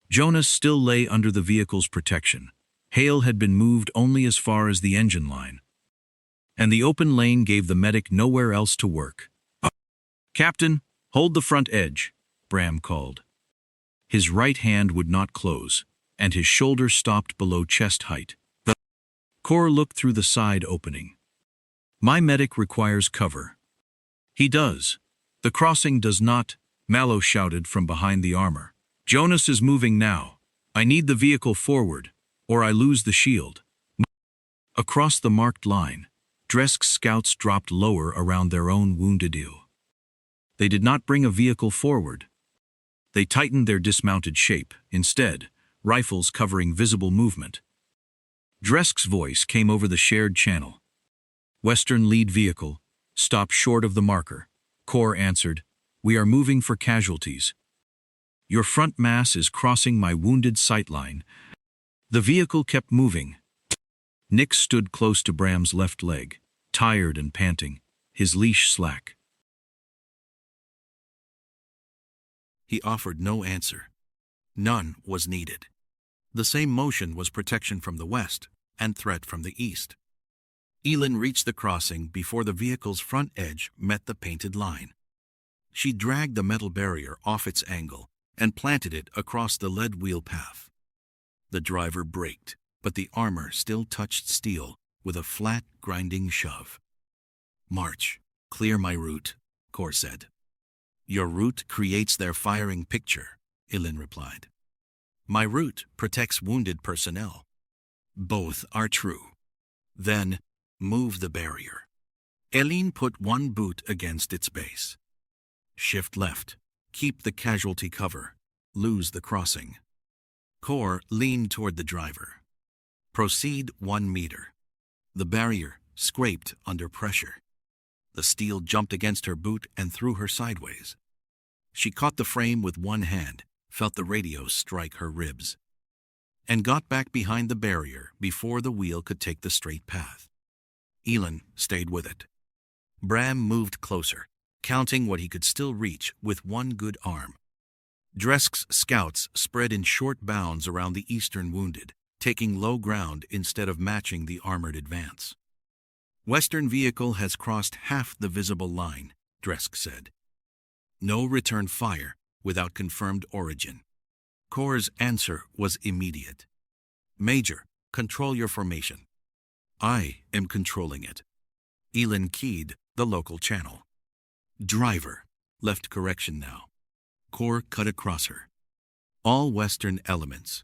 Jonas still lay under the vehicle's protection. Hale had been moved only as far as the engine line. And the open lane gave the medic nowhere else to work. "Captain, hold the front edge," Bram called. His right hand would not close, and his shoulder stopped below chest height. Corps looked through the side opening. "My medic requires cover." "He does. The crossing does not," Mallow shouted from behind the armor. "Jonas is moving now. I need the vehicle forward, or I lose the shield." Across the marked line, Dresk's scouts dropped lower around their own wounded ill. They did not bring a vehicle forward. They tightened their dismounted shape, instead, rifles covering visible movement. Dresk's voice came over the shared channel. "Western lead vehicle, stop short of the marker." Corps answered, "We are moving for casualties. Your front mass is crossing my wounded sightline." The vehicle kept moving. Nix stood close to Bram's left leg, tired and panting, his leash slack. He offered no answer. None was needed. The same motion was protection from the west and threat from the east. Elin reached the crossing before the vehicle's front edge met the painted line. She dragged the metal barrier off its angle and planted it across the lead wheel path. The driver braked, but the armor still touched steel with a flat, grinding shove. "March, clear my route," Corps said. "Your route creates their firing picture," Elin replied. "My route protects wounded personnel." "Both are true." "Then, move the barrier." Elin put one boot against its base. "Shift left. Keep the casualty cover. Lose the crossing." Corps leaned toward the driver. "Proceed 1 meter." The barrier scraped under pressure. The steel jumped against her boot and threw her sideways. She caught the frame with one hand, felt the radio strike her ribs, and got back behind the barrier before the wheel could take the straight path. Elin stayed with it. Bram moved closer, counting what he could still reach with one good arm. Dresk's scouts spread in short bounds around the eastern wounded, taking low ground instead of matching the armored advance. "Western vehicle has crossed half the visible line," Dresk said. "No return fire without confirmed origin." Corps' answer was immediate. "Major, control your formation." "I am controlling it." Elin keyed the local channel. "Driver, left correction now." Corps cut across her. "All Western elements,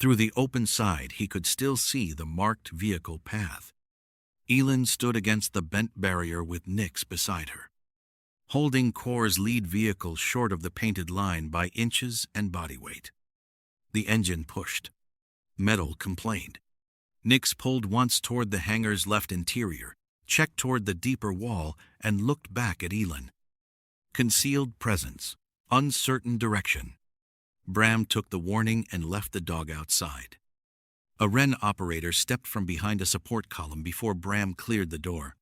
Through the open side, he could still see the marked vehicle path. Elin stood against the bent barrier with Nix beside her, holding Core's lead vehicle short of the painted line by inches and body weight. The engine pushed. Metal complained. Nix pulled once toward the hangar's left interior, checked toward the deeper wall, and looked back at Elin. Concealed presence, uncertain direction. Bram took the warning and left the dog outside. A Wren operator stepped from behind a support column before Bram cleared the door.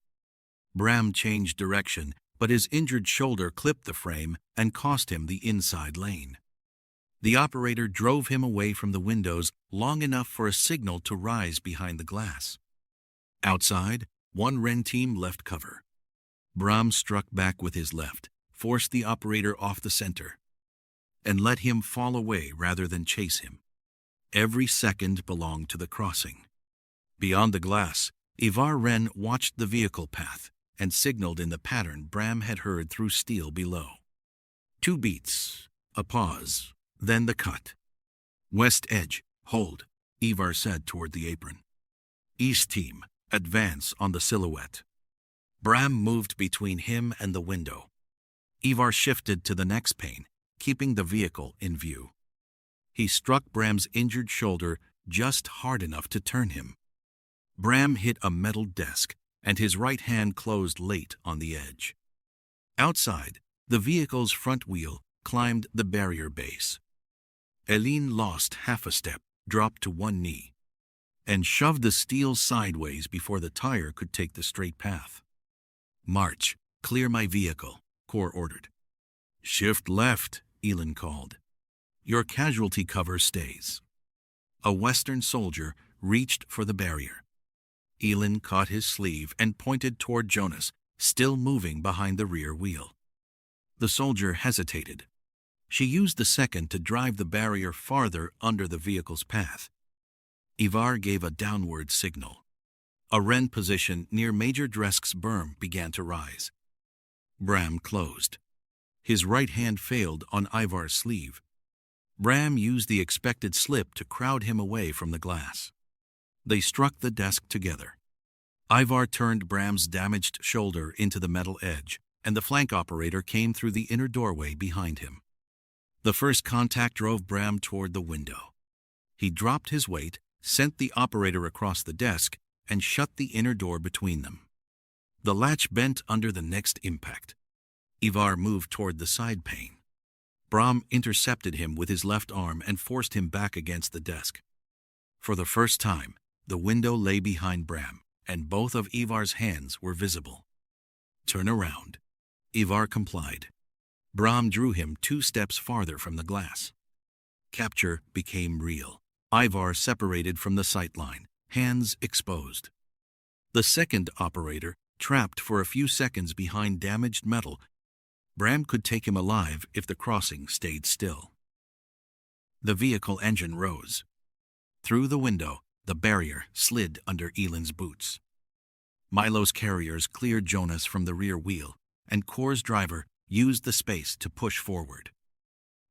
Bram changed direction, but his injured shoulder clipped the frame and cost him the inside lane. The operator drove him away from the windows long enough for a signal to rise behind the glass. Outside, one Wren team left cover. Bram struck back with his left, forced the operator off the center, and let him fall away rather than chase him. Every second belonged to the crossing. Beyond the glass, Ivar Wren watched the vehicle path and signaled in the pattern Bram had heard through steel below. 2 beats, a pause, then the cut. West edge, hold, Ivar said toward the apron. East team, advance on the silhouette. Bram moved between him and the window. Ivar shifted to the next pane, keeping the vehicle in view. He struck Bram's injured shoulder just hard enough to turn him. Bram hit a metal desk, and his right hand closed late on the edge. Outside, the vehicle's front wheel climbed the barrier base. Elin lost half a step, dropped to one knee, and shoved the steel sideways before the tire could take the straight path. March, clear my vehicle, Core ordered. Shift left, Elin called. Your casualty cover stays. A Western soldier reached for the barrier. Elin caught his sleeve and pointed toward Jonas, still moving behind the rear wheel. The soldier hesitated. She used the second to drive the barrier farther under the vehicle's path. Ivar gave a downward signal. A Wren position near Major Dresk's berm began to rise. Bram closed. His right hand failed on Ivar's sleeve. Bram used the expected slip to crowd him away from the glass. They struck the desk together. Ivar turned Bram's damaged shoulder into the metal edge, and the flank operator came through the inner doorway behind him. The first contact drove Bram toward the window. He dropped his weight, sent the operator across the desk, and shut the inner door between them. The latch bent under the next impact. Ivar moved toward the side pane. Bram intercepted him with his left arm and forced him back against the desk. For the first time, the window lay behind Bram, and both of Ivar's hands were visible. Turn around. Ivar complied. Bram drew him 2 steps farther from the glass. Capture became real. Ivar separated from the sight line, hands exposed. The second operator, trapped for a few seconds behind damaged metal, Bram could take him alive if the crossing stayed still. The vehicle engine rose. Through the window, the barrier slid under Elin's boots. Milo's carriers cleared Jonas from the rear wheel, and Core's driver used the space to push forward.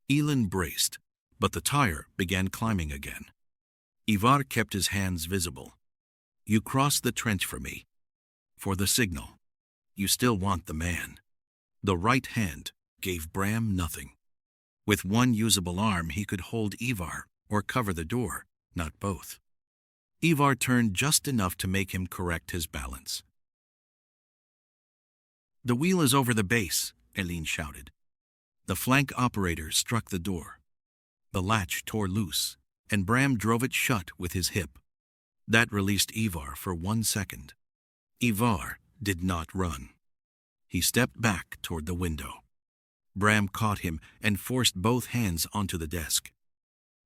Elin braced, but the tire began climbing again. Ivar kept his hands visible. You crossed the trench for me. For the signal. You still want the man. The right hand gave Bram nothing. With one usable arm, he could hold Ivar or cover the door, not both. Ivar turned just enough to make him correct his balance. The wheel is over the base, Elin shouted. The flank operator struck the door. The latch tore loose, and Bram drove it shut with his hip. That released Ivar for 1 second. Ivar did not run. He stepped back toward the window. Bram caught him and forced both hands onto the desk.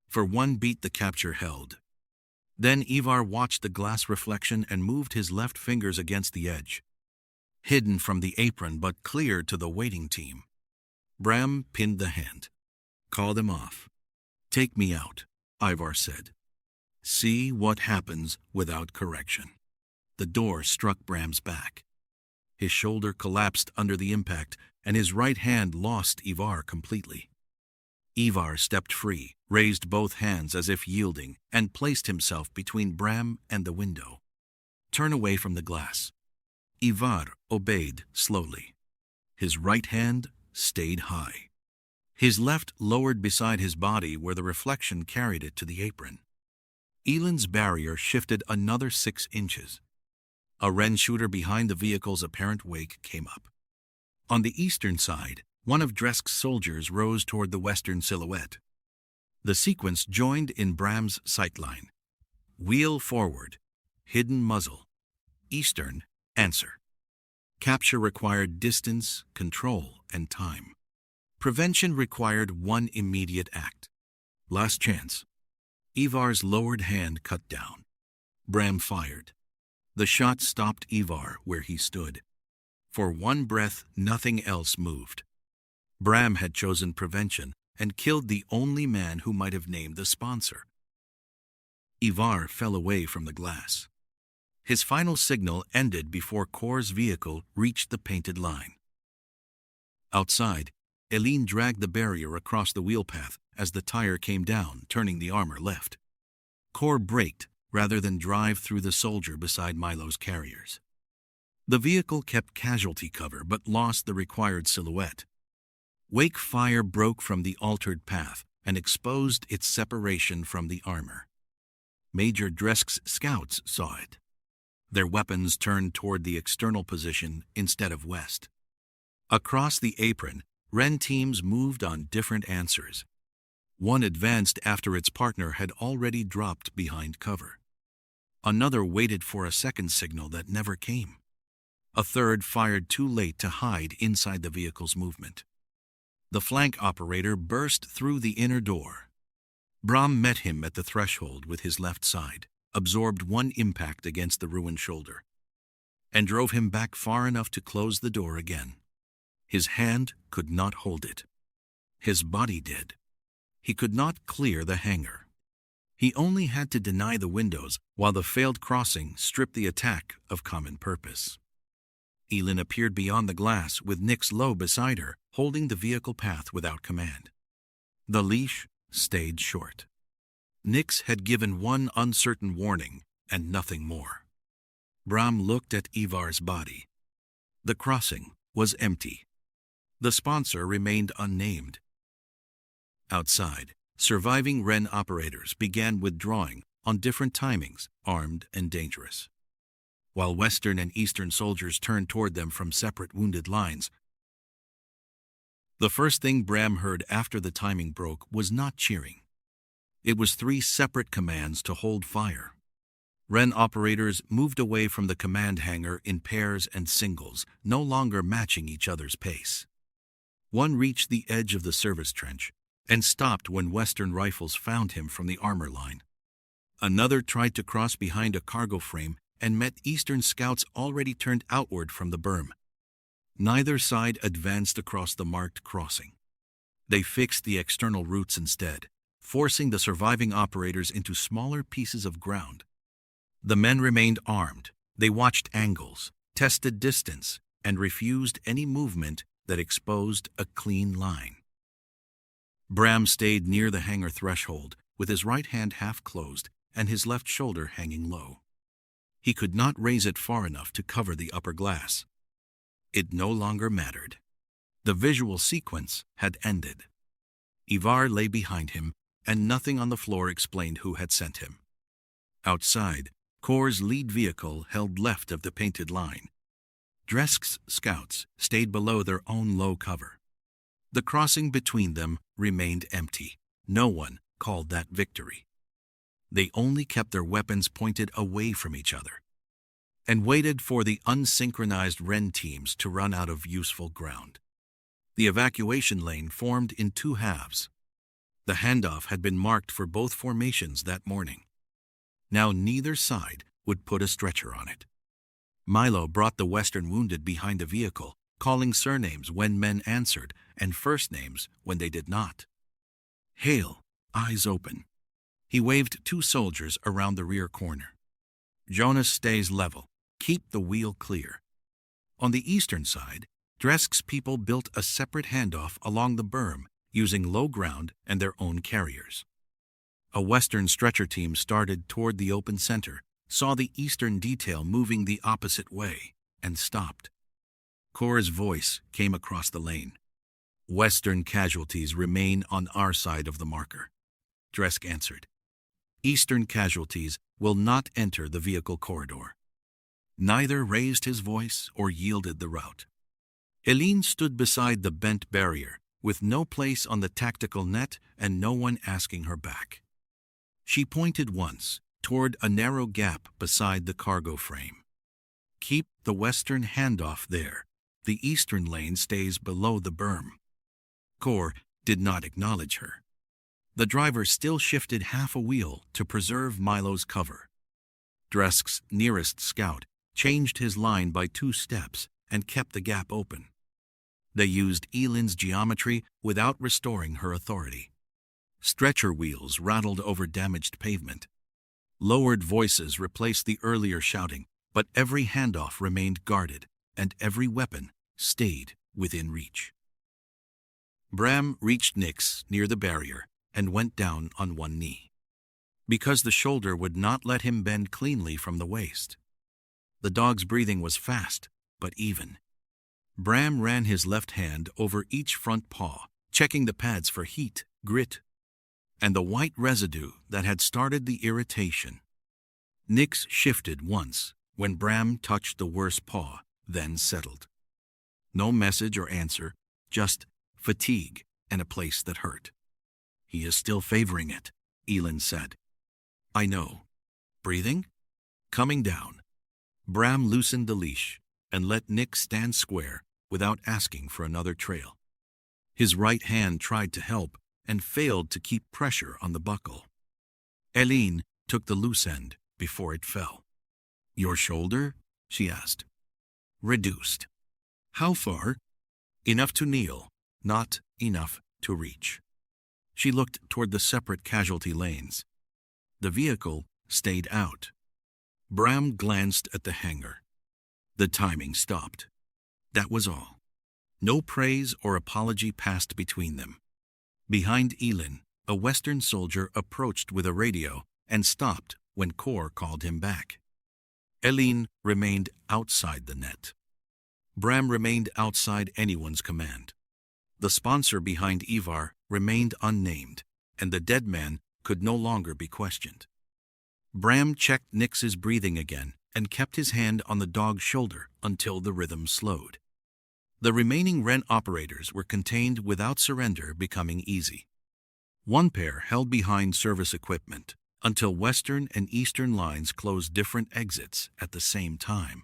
For 1 beat the capture held. Then Ivar watched the glass reflection and moved his left fingers against the edge. Hidden from the apron but clear to the waiting team. Bram pinned the hand. Call them off. Take me out, Ivar said. See what happens without correction. The door struck Bram's back. His shoulder collapsed under the impact, and his right hand lost Ivar completely. Ivar stepped free, raised both hands as if yielding, and placed himself between Bram and the window. "Turn away from the glass." Ivar obeyed slowly. His right hand stayed high. His left lowered beside his body where the reflection carried it to the apron. Eland's barrier shifted another 6 inches. A Wren shooter behind the vehicle's apparent wake came up. On the eastern side, one of Dresk's soldiers rose toward the western silhouette. The sequence joined in Bram's sightline. Wheel forward, hidden muzzle. Eastern, answer. Capture required distance, control, and time. Prevention required one immediate act. Last chance. Ivar's lowered hand cut down. Bram fired. The shot stopped Ivar where he stood. For one breath, nothing else moved. Bram had chosen prevention and killed the only man who might have named the sponsor. Ivar fell away from the glass. His final signal ended before Kor's vehicle reached the painted line. Outside, Elin dragged the barrier across the wheel path as the tire came down, turning the armor left. Kor braked rather than drive through the soldier beside Milo's carriers. The vehicle kept casualty cover but lost the required silhouette. Wake fire broke from the altered path and exposed its separation from the armor. Major Dresk's scouts saw it. Their weapons turned toward the external position instead of west. Across the apron, Wren teams moved on different answers. One advanced after its partner had already dropped behind cover. Another waited for a second signal that never came. A third fired too late to hide inside the vehicle's movement. The flank operator burst through the inner door. Bram met him at the threshold with his left side, absorbed one impact against the ruined shoulder, and drove him back far enough to close the door again. His hand could not hold it. His body did. He could not clear the hangar. He only had to deny the windows while the failed crossing stripped the attack of common purpose. Elin appeared beyond the glass with Nix low beside her, holding the vehicle path without command. The leash stayed short. Nix had given one uncertain warning and nothing more. Bram looked at Ivar's body. The crossing was empty. The sponsor remained unnamed. Outside, surviving Wren operators began withdrawing on different timings, armed and dangerous. While Western and Eastern soldiers turned toward them from separate wounded lines. The first thing Bram heard after the timing broke was not cheering. It was 3 separate commands to hold fire. Wren operators moved away from the command hangar in pairs and singles, no longer matching each other's pace. One reached the edge of the service trench and stopped when Western rifles found him from the armor line. Another tried to cross behind a cargo frame and met Eastern scouts already turned outward from the berm. Neither side advanced across the marked crossing. They fixed the external routes instead, forcing the surviving operators into smaller pieces of ground. The men remained armed. They watched angles, tested distance, and refused any movement that exposed a clean line. Bram stayed near the hangar threshold, with his right hand half closed and his left shoulder hanging low. He could not raise it far enough to cover the upper glass. It no longer mattered. The visual sequence had ended. Ivar lay behind him, and nothing on the floor explained who had sent him. Outside, Kor's lead vehicle held left of the painted line. Dresk's scouts stayed below their own low cover. The crossing between them remained empty. No one called that victory. They only kept their weapons pointed away from each other and waited for the unsynchronized Wren teams to run out of useful ground. The evacuation lane formed in 2 halves. The handoff had been marked for both formations that morning. Now neither side would put a stretcher on it. Milo brought the Western wounded behind the vehicle, calling surnames when men answered and first names when they did not. Hale, eyes open. He waved 2 soldiers around the rear corner. Jonas stays level. Keep the wheel clear. On the eastern side, Dresk's people built a separate handoff along the berm using low ground and their own carriers. A Western stretcher team started toward the open center, saw the Eastern detail moving the opposite way, and stopped. Kor's voice came across the lane. "Western casualties remain on our side of the marker," Dresk answered. "Eastern casualties will not enter the vehicle corridor." Neither raised his voice or yielded the route. Eileen stood beside the bent barrier, with no place on the tactical net and no one asking her back. She pointed once toward a narrow gap beside the cargo frame. "Keep the western handoff there. The eastern lane stays below the berm." Kor did not acknowledge her. The driver still shifted half a wheel to preserve Milo's cover. Dresk's nearest scout changed his line by 2 steps and kept the gap open. They used Elin's geometry without restoring her authority. Stretcher wheels rattled over damaged pavement. Lowered voices replaced the earlier shouting, but every handoff remained guarded, and every weapon stayed within reach. Bram reached Nix near the barrier and went down on one knee, because the shoulder would not let him bend cleanly from the waist. The dog's breathing was fast, but even. Bram ran his left hand over each front paw, checking the pads for heat, grit, and the white residue that had started the irritation. Nix shifted once when Bram touched the worst paw, then settled. No message or answer, just fatigue and a place that hurt. "He is still favoring it," Elin said. "I know." "Breathing?" "Coming down." Bram loosened the leash and let Nix stand square without asking for another trail. His right hand tried to help and failed to keep pressure on the buckle. Eileen took the loose end before it fell. "Your shoulder?" she asked. "Reduced." "How far?" "Enough to kneel, not enough to reach." She looked toward the separate casualty lanes. The vehicle stayed out. Bram glanced at the hangar. The timing stopped. That was all. No praise or apology passed between them. Behind Elin, a Western soldier approached with a radio and stopped when Kor called him back. Eileen remained outside the net. Bram remained outside anyone's command. The sponsor behind Ivar remained unnamed, and the dead man could no longer be questioned. Bram checked Nix's breathing again and kept his hand on the dog's shoulder until the rhythm slowed. The remaining Wren operators were contained without surrender becoming easy. One pair held behind service equipment until western and eastern lines closed different exits at the same time.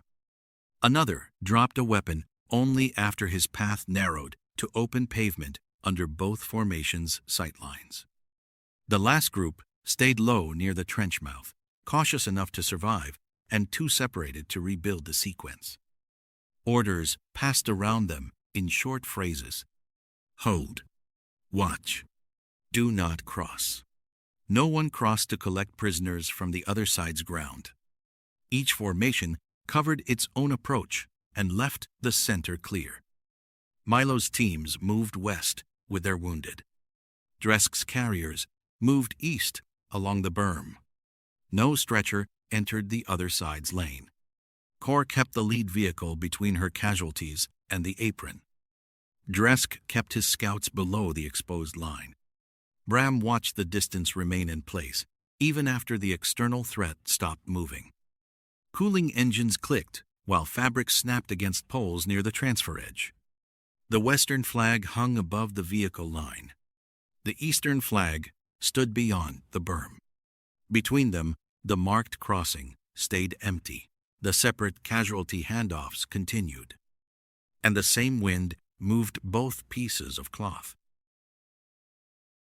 Another dropped a weapon only after his path narrowed to open pavement under both formations' sightlines. The last group stayed low near the trench mouth, cautious enough to survive and too separated to rebuild the sequence. Orders passed around them in short phrases. Hold. Watch. Do not cross. No one crossed to collect prisoners from the other side's ground. Each formation covered its own approach and left the center clear. Milo's teams moved west with their wounded. Dresk's carriers moved east along the berm. No stretcher entered the other side's lane. Kor kept the lead vehicle between her casualties and the apron. Dresk kept his scouts below the exposed line. Bram watched the distance remain in place, even after the external threat stopped moving. Cooling engines clicked, while fabric snapped against poles near the transfer edge. The western flag hung above the vehicle line. The eastern flag stood beyond the berm. Between them, the marked crossing stayed empty. The separate casualty handoffs continued. And the same wind moved both pieces of cloth.